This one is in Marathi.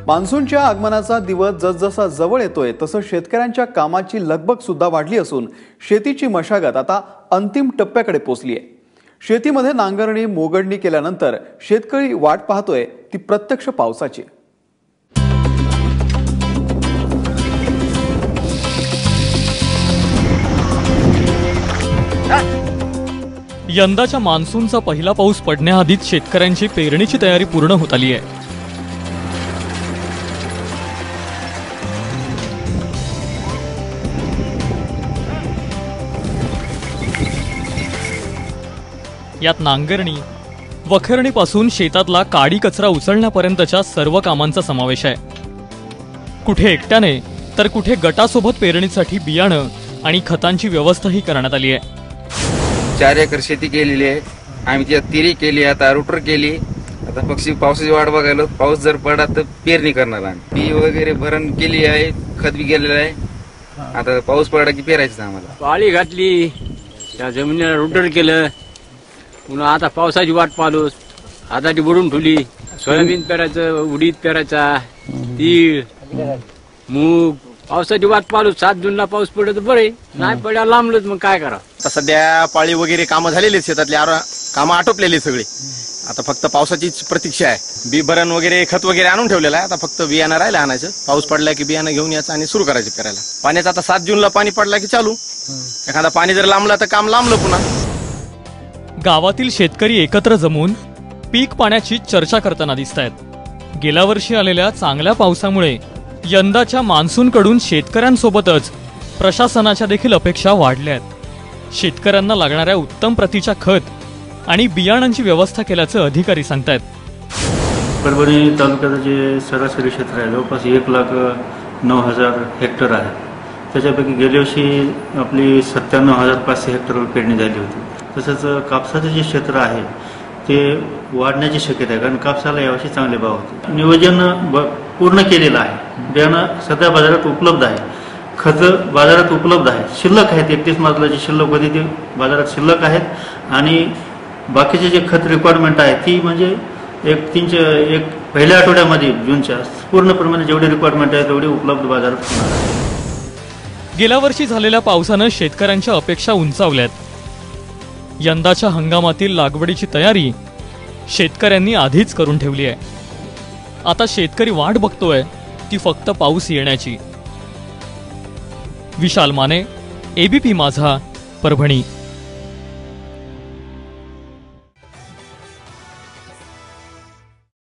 मान्सूनच्या आगमनाचा दिवस जसजसा जवळ येतोय तसं शेतकऱ्यांच्या कामाची लगबग सुद्धा वाढली असून शेतीची मशागत आता अंतिम टप्प्याकडे पोहोचली आहे। शेतीमध्ये नांगरणी मोगडणी केल्यानंतर शेतकरी वाट पाहतोय ती प्रत्यक्ष पावसाची। यंदाच्या मान्सूनचा पहिला पाऊस पडण्याआधीच शेतकऱ्यांची पेरणीची तयारी पूर्ण होत आली आहे। यात नांगरणी, वखरणीपासून शेतातला काडी कचरा उचलण्यापर्यंतच्या सर्व कामांचा समावेश आहे। कुठे एकट्याने तर कुठे गटासोबत पेरणीसाठी बियाणं आणि खतांची व्यवस्थाही करण्यात आली आहे। 4 एकर शेती केलेली आहे आम्ही, त्यात तिरी केली, आता रोटर केली। आता पक्षी पावसाची वाट बघायला, पाऊस जर पडला तर पेरणी करणार आम्ही। बी वगैरे भरण केली आहे, खत बी गेलेलं आहे। आता पाऊस पडला की पेरायचं आम्हाला। पाळी घातली, त्या जमिनीला रोटर केलं, पुन्हा आता पावसाची वाट पाहलो। आता ती बुडून ठेवली, सोयाबीन पेरायचं, उडीद पेरायचा, तीळ, मूग। पावसाची वाट पाहलो, 7 जूनला पाऊस पडला तर बरे, नाही पडला लांबलोच, मग काय करा। आता सध्या पाळी वगैरे कामं झालेली, शेतातले कामं आटोपलेली सगळी। आता फक्त पावसाचीच प्रतीक्षा आहे। बी भरण वगैरे खत वगैरे आणून ठेवलेलं आहे, आता फक्त बियाणं राहिलं आणायचं। पाऊस पडला की बियाणं घेऊन यायचं आणि सुरू करायचं पेरायला। पाण्याचं आता 7 जूनला पाणी पडला की चालू, एखादा पाणी जर लांबला तर काम लांबलं पुन्हा। गावातील शेतकरी एकत्र जमून पीक पाण्याची चर्चा करताना दिसतायत। गेल्या वर्षी आलेल्या चांगल्या पावसामुळे यंदाच्या मान्सूनकडून शेतकऱ्यांसोबतच प्रशासनाच्या देखील अपेक्षा वाढल्या आहेत। शेतकऱ्यांना लागणाऱ्या उत्तम प्रतीच्या खत आणि बियाणांची व्यवस्था केल्याचं अधिकारी सांगतायत। परभणी तालुक्याचं जे सरासरी क्षेत्र आहे जवळपास 1,09,000 हेक्टर आहे। त्याच्यापैकी गेल्या वर्षी आपली 97,500 हेक्टरवर पेरणी झाली होती। तसंच कापसाचं जे क्षेत्र आहे ते वाढण्याची शक्यता आहे, कारण कापसाला यावर्षी चांगले भाव होते। नियोजन पूर्ण केलेलं आहे, बियाणं सध्या बाजारात उपलब्ध आहे, खत बाजारात उपलब्ध आहे, शिल्लक आहेत। 31 मार्चला जी शिल्लक होती ती बाजारात शिल्लक आहेत आणि बाकीचे जे खत रिक्वायरमेंट आहे ती म्हणजे एक पहिल्या आठवड्यामध्ये जूनच्या पूर्णप्रमाणे जेवढे रिक्वायरमेंट आहे तेवढे उपलब्ध बाजारात होणार आहे। गेल्या वर्षी झालेल्या पावसानं शेतकऱ्यांच्या अपेक्षा उंचावल्यात। यंदाच्या हंगामातील लागवडीची तयारी शेतकऱ्यांनी आधीच करून ठेवली आहे। आता शेतकरी वाट बघतोय ती फक्त पाऊस येण्याची। विशाल माने, ABP माझा, परभणी।